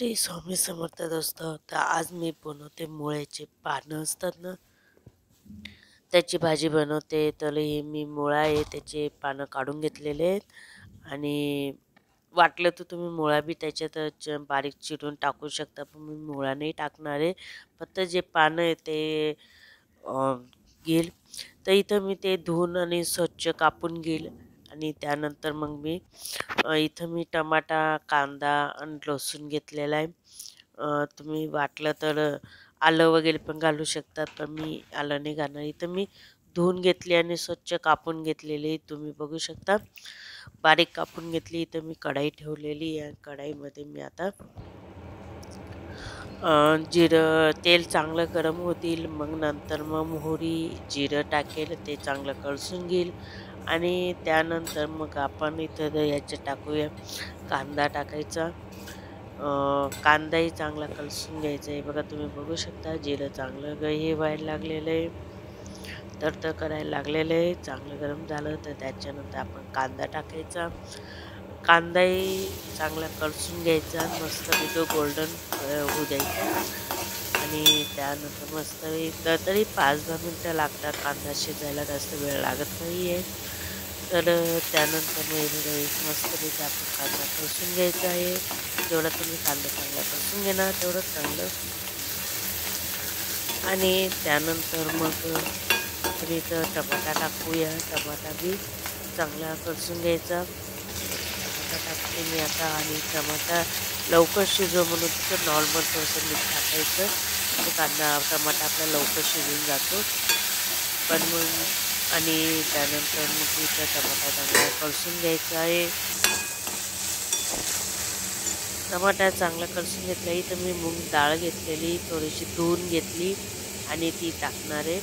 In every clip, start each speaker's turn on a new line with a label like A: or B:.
A: श्री स्वामी समर्थ दोस्त. तर आज मी बनवते मुळ्याचे पानं असतात ना, त्याची भाजी बनवते. तर हे मी मुळा आहे त्याचे पानं काढून घेतलेले आहेत आणि वाटलं तर तुम्ही मुळा बी त्याच्यात बारीक चिरून टाकू शकता, पण मी मुळा नाही टाकणार आहे. फक्त जे पानं आहे ते घेईल. तर इथं मी ते धुवून आणि स्वच्छ कापून घेईल आणि त्यानंतर मग मी इथं मी टमाटा, कांदा आणि लसूण घेतलेला आहे. तुम्ही वाटलं तर आलं वगैरे पण घालू शकतात, पण मी आलं नाही घालणार. इथं मी धुवून घेतली आणि स्वच्छ कापून घेतलेली तुम्ही बघू शकता. बारीक कापून घेतली. इथं मी कढाई ठेवलेली आहे. कढाईमध्ये मी आता जिरं तेल चांगलं गरम होतील, मग नंतर मग मोहरी जिरं टाकेल, ते चांगलं कळसून घेईल आणि त्यानंतर मग आपण इथं याच्यात टाकूया कांदा टाकायचा. कांदाही चांगला कलसून घ्यायचा आहे. बघा तुम्ही बघू शकता जिरं चांगलं हे व्हायला लागलेलं आहे, तर करायला लागलेलं आहे. चांगलं गरम झालं तर त्याच्यानंतर आपण कांदा टाकायचा. कांदाही चांगला कलसून घ्यायचा, मस्त तो गोल्डन होऊ द्यायचा आणि त्यानंतर मस्त तरी 5-10 मिनटं लागतात कांदा शिजायला, जास्त वेळ लागत नाही आहे. तर त्यानंतर मग मस्तपैकी आपण कांदा कलसून घ्यायचा आहे. जेवढा तुम्ही कांदा चांगला कलसून घेणार तेवढं चांगलं. आणि त्यानंतर मग तुम्ही इथं टमाटा टाकूया. टमाटा बी चांगला कलसून घ्यायचा. टमाटा टाकते मी आता आणि टमाटा लवकर शिजव म्हणून तिथं नॉर्मल थोडंसं मीठ टाकायचं. तो टमाटा आपला लवकर शिजून जातो. पण मग आणि त्यानंतर मग इथं टमाटा चांगला कलसून घ्यायचा आहे. टमाटा चांगला कलसून घेतला. इथं मी मूग डाळ घेतलेली, थोडीशी धुवून घेतली आणि ती टाकणार आहे.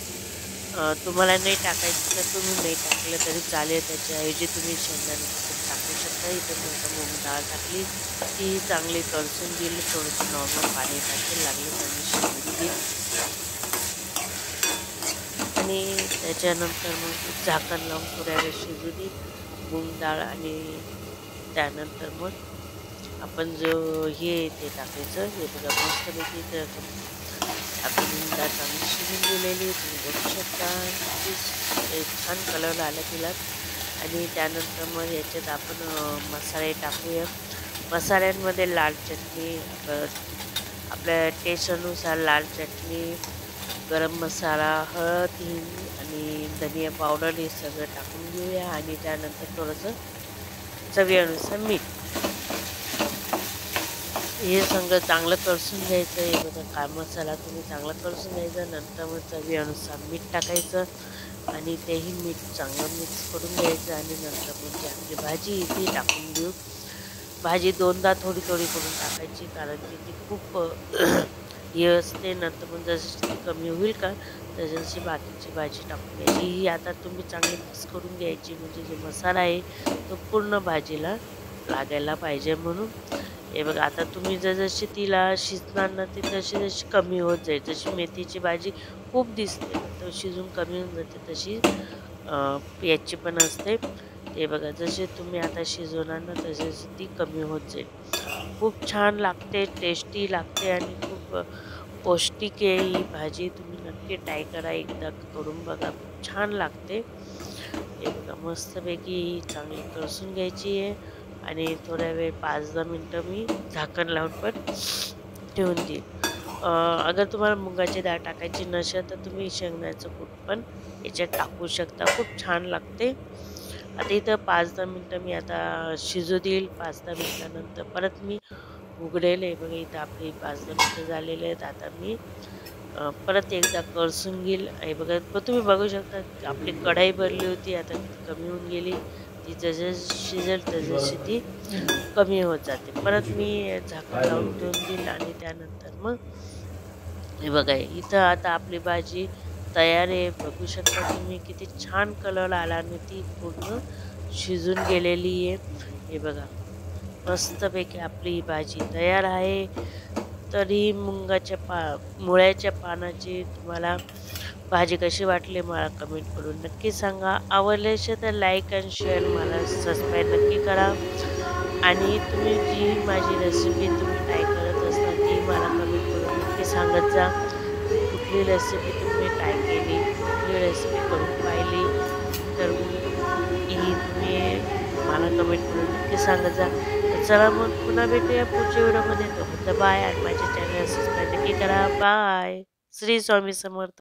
A: तुम्हाला नाही टाकायची तर तुम्ही नाही टाकलं तरी चालेल. त्याच्याऐवजी तुम्ही शेंगदाणे टाकू शकता. इथं मी आता मूग डाळ टाकली, ती चांगली कलसून गेली. थोडंसं नॉर्मल पाणी टाकेल, लागले आणि शिजून घेईल आणि त्याच्यानंतर मग झाकण लावून थोड्या वेळ शिजू दे मूग डाळ आणि त्यानंतर मग आपण जो हे ते टाकायचं. हे बघा मस्तपैकी आपली मूग डाळ चांगली शिजून गेलेली तुम्ही बघू शकता. छान कलर आला तिला आणि त्यानंतर मग याच्यात आपण मसाले टाकूया. मसाल्यांमध्ये लाल चटणी, आपल्या टेस्टनुसार लाल चटणी, गरम मसाला, हळद, हिंग आणि धनिया पावडर हे सगळं टाकून घेऊया आणि त्यानंतर थोडंसं चवीनुसार मीठ. हे सगळं चांगलं कलसून घ्यायचं. हे बघा काय मसाला तुम्ही चांगला कलसून घ्यायचा. नंतर मग चवीनुसार मीठ टाकायचं आणि तेही मीठ चांगलं मिक्स करून घ्यायचं आणि नंतर मग जी आपली भाजी ती टाकून देऊ. भाजी दोनदा थोडी थोडी करून टाकायची, कारण की ती खूप हे असते. नंतर मग जशी ती कमी होईल का तशी बाकीची भाजी टाकून घ्यायची. ही आता तुम्ही चांगली मिक्स करून घ्यायची, म्हणजे जो मसाला आहे तो पूर्ण भाजीला लागायला पाहिजे म्हणून. हे बघा आता तुम्ही जशी तिला शिजणार ना ती तशी जशी कमी होत जाईल. जशी मेथीची भाजी खूप दिसते तर शिजून कमी होऊन जाते, तशी याची पण असते. ते बघा जसे तुम्ही आता शिजवणार ना तशी ती कमी होत जाईल. खूप छान लागते, टेस्टी लागते आणि खूप पौष्टिक आहे ही भाजी. तुम्ही नक्की ट्राय करा, एकदा करून बघा, खूप छान लागते. हे बघा मस्तपैकी चांगली कलसून घ्यायची आहे आणि थोड्या वेळ 5-10 मिनटं मी झाकण लावून पण ठेवून देईल. अगर तुम्हाला मुगाची डाळ टाकायची नसेल तर तुम्ही शेंगदाण्याचं कूट पण याच्यात टाकू शकता, खूप छान लागते. आता इथं 5-10 मिनटं मी आता शिजू देईल. 5-10 मिनटानंतर परत मी उघडेल. आहे बघा इथं आपली 5-10 मिनटं झालेले आहेत. आता मी परत एकदा कलसून घेईल. हे बघा तुम्ही बघू शकता आपली कढाई भरली होती, आता किती कमी होऊन गेली. ती जसं शिजेल तशी ती कमी होत जाते. परत मी झाकण लावून ठेवून देईल आणि त्यानंतर मग हे बघा इथं आता आपली भाजी तयार आहे. बघू शकता तुम्ही किती छान कलर आला आणि ती पूर्ण शिजून गेलेली आहे. हे बघा मस्तपैकी आपली ही भाजी तयार आहे. तरी मुळ्याच्या पानाची तुम्हाला भाजी कशी वाटली मला कमेंट करून नक्की सांगा. आवडले असेल तर लाईक आणि शेअर, मला सबस्क्राईब नक्की करा आणि तुम्ही जी माझी रेसिपी तुम्ही ट्राय करत मला कमेंट करून नक्की सांगत जा, की कुठली रेसिपी तुम्ही ट्राय केली, कुठली रेसिपी करून पाहिली. तर मग ही तुम्ही मला कमेंट करून नक्की सांगत जा. तर चला मग पुन्हा भेटूया पुढच्या व्हिडिओमध्ये. तोपर्यंत बाय आणि माझ्या चॅनल सबस्क्राईब नक्की करा. बाय. श्री स्वामी समर्थ.